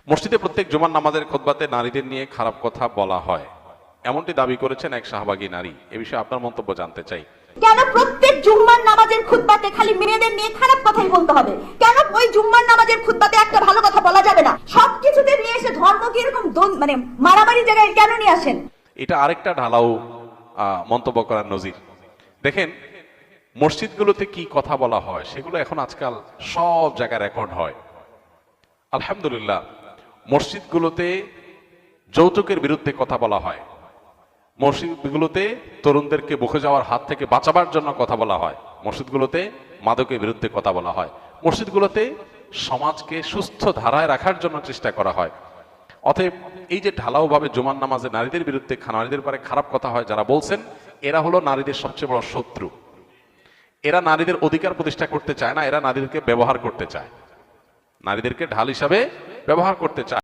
মসজিদে প্রত্যেক জুমার নামাজের খুতবাতে নারীদের নিয়ে খারাপ কথা বলা হয়, এমনটি দাবি করেছেন এক শাহবাগী নারী। এ বিষয়ে আপনার মন্তব্য জানতে চাই। কেন প্রত্যেক জুম্মার নামাজের খুতবাতে খালি মেয়েদের নিয়ে খারাপ কথাই বলতে হবে? কেন ওই জুম্মার নামাজের খুতবাতে একটা ভালো কথা বলা যাবে না? সবকিছুতে নিয়ে এসে ধর্মকে এরকম মানে মারামারি জায়গায় কেন নিয়ে আসেন? এটা আরেকটা ঢালাও মন্তব্য করার নজির। দেখেন, মসজিদগুলোতে কি কথা বলা হয় সেগুলো এখন আজকাল সব জায়গায় রেকর্ড হয়। আলহামদুলিল্লাহ, মসজিদগুলোতে যৌতুকের বিরুদ্ধে কথা বলা হয়, মসজিদগুলোতে তরুণদেরকে বুকে যাওয়ার হাত থেকে বাঁচাবার জন্য কথা বলা হয়, মসজিদগুলোতে মাদকের বিরুদ্ধে কথা বলা হয়, মসজিদগুলোতে সমাজকে সুস্থ ধারায় রাখার জন্য চেষ্টা করা হয়। অতএব এই যে ঢালাওভাবে জুমার নামাজে নারীদের বিরুদ্ধে নারীদের পরে খারাপ কথা হয়, যারা বলছেন এরা হলো নারীদের সবচেয়ে বড় শত্রু। এরা নারীদের অধিকার প্রতিষ্ঠা করতে চায় না, এরা নারীদেরকে ব্যবহার করতে চায়, নারীদেরকে ঢাল হিসাবে ব্যবহার করতে চায়।